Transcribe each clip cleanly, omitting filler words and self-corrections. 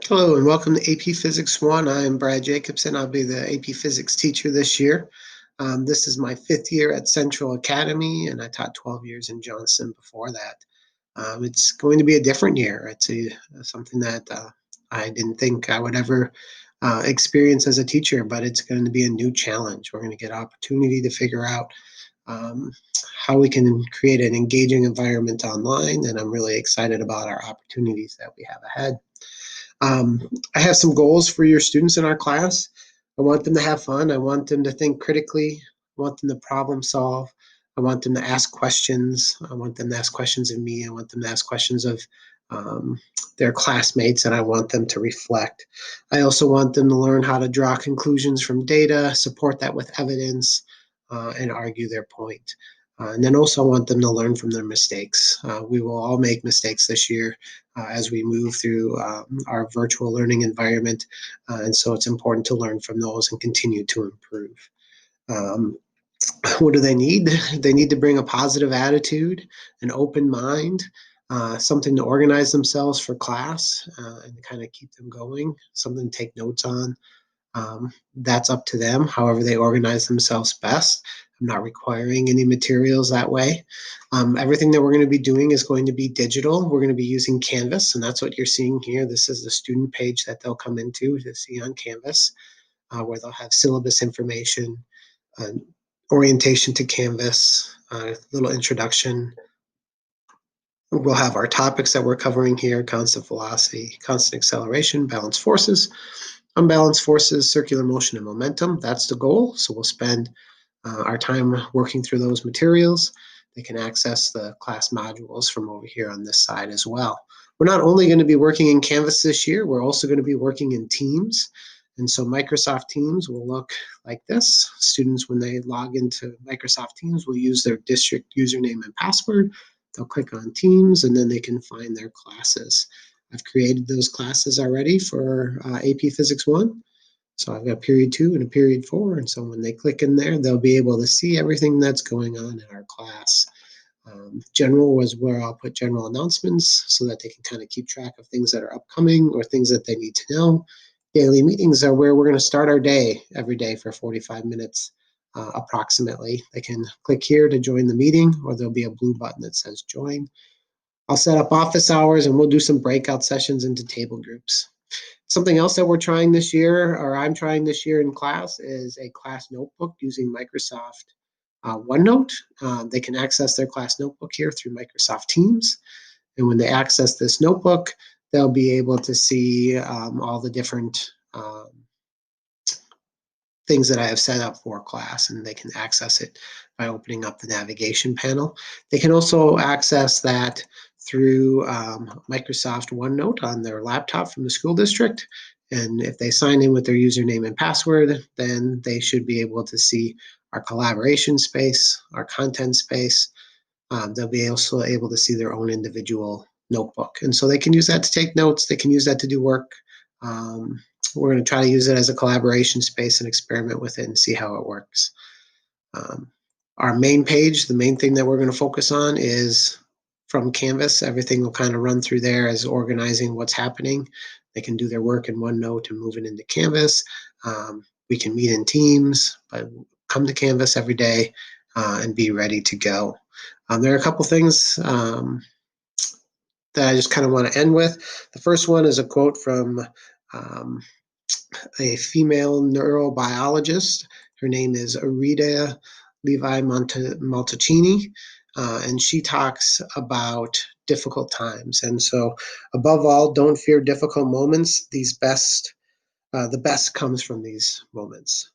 Hello and welcome to AP Physics 1. I'm Brad Jacobson. I'll be the AP Physics teacher this year. This is my 5th year at Central Academy, and I taught 12 years in Johnson before that. It's going to be a different year. It's something that I didn't think I would ever experience as a teacher, but it's going to be a new challenge. We're going to get opportunity to figure out um, how we can create an engaging environment online, and I'm really excited about our opportunities that we have ahead. I have some goals for your students in our class. I want them to have fun. I want them to think critically. I want them to problem solve. I want them to ask questions. I want them to ask questions of me. I want them to ask questions of um, their classmates, and I want them to reflect. I also want them to learn how to draw conclusions from data, support that with evidence, and argue their point. And then also I want them to learn from their mistakes. We will all make mistakes this year as we move through our virtual learning environment. And so it's important to learn from those and continue to improve. Um, what do they need? They need to bring a positive attitude, an open mind, something to organize themselves for class and kind of keep them going, something to take notes on. That's up to them, however they organize themselves best. I'm not requiring any materials that way. Everything that we're going to be doing is going to be digital. We're going to be using Canvas, and that's what you're seeing here. This is the student page that they'll come into to see on Canvas, where they'll have syllabus information, orientation to Canvas, a little introduction. We'll have our topics that we're covering here: constant velocity, constant acceleration, balanced forces, unbalanced forces, circular motion, and momentum. That's the goal. So we'll spend our time working through those materials. They can access the class modules from over here on this side as well. We're not only going to be working in Canvas this year, we're also going to be working in Teams. And so Microsoft Teams will look like this. Students, when they log into Microsoft Teams, will use their district username and password. They'll click on Teams, and then they can find their classes. I've created those classes already for AP Physics 1. So I've got period 2 and a period 4. And so when they click in there, they'll be able to see everything that's going on in our class. General was where I'll put general announcements so that they can kind of keep track of things that are upcoming or things that they need to know. Daily meetings are where we're going to start our day every day for 45 minutes approximately. They can click here to join the meeting, or there'll be a blue button that says join. I'll set up office hours, and we'll do some breakout sessions into table groups. Something else that we're trying this year, or I'm trying this year in class, is a class notebook using Microsoft OneNote. They can access their class notebook here through Microsoft Teams. And when they access this notebook, they'll be able to see all the different things that I have set up for class, and they can access it by opening up the navigation panel. They can also access that through Microsoft OneNote on their laptop from the school district. And if they sign in with their username and password, then they should be able to see our collaboration space, our content space. They'll be also able to see their own individual notebook. And so they can use that to take notes. They can use that to do work. We're going to try to use it as a collaboration space and experiment with it and see how it works. Our main page, the main thing that we're going to focus on is from Canvas. Everything will kind of run through there as organizing what's happening. They can do their work in OneNote and move it into Canvas. We can meet in Teams, but come to Canvas every day and be ready to go. There are a couple things that I just kind of want to end with. The first one is a quote from a female neurobiologist. Her name is Rita Levi-Montalcini, and she talks about difficult times. And so, above all, don't fear difficult moments. The best comes from these moments.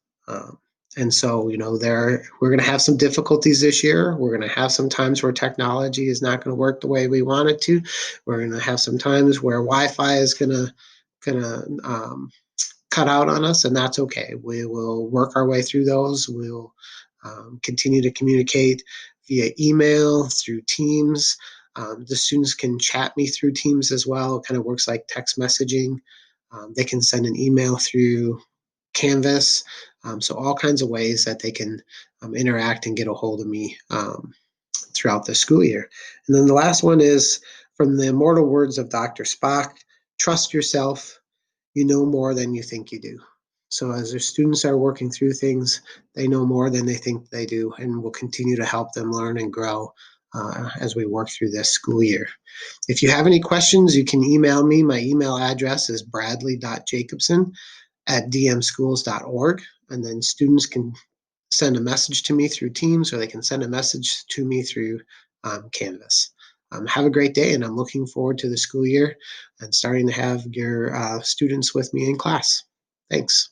And so, we're going to have some difficulties this year. We're going to have some times where technology is not going to work the way we want it to. We're going to have some times where Wi-Fi is going to cut out on us, and that's okay. We will work our way through those. We'll continue to communicate via email, through Teams. The students can chat me through Teams as well. It kind of works like text messaging. They can send an email through Canvas. So all kinds of ways that they can interact and get a hold of me throughout the school year. And then the last one is from the immortal words of Dr. Spock: trust yourself, You know more than you think you do. So as our students are working through things, they know more than they think they do, and we'll continue to help them learn and grow as we work through this school year. If you have any questions, you can email me. My email address is bradley.jacobson@dmschools.org, and then students can send a message to me through Teams, or they can send a message to me through Canvas. Have a great day, and I'm looking forward to the school year and starting to have your students with me in class. Thanks.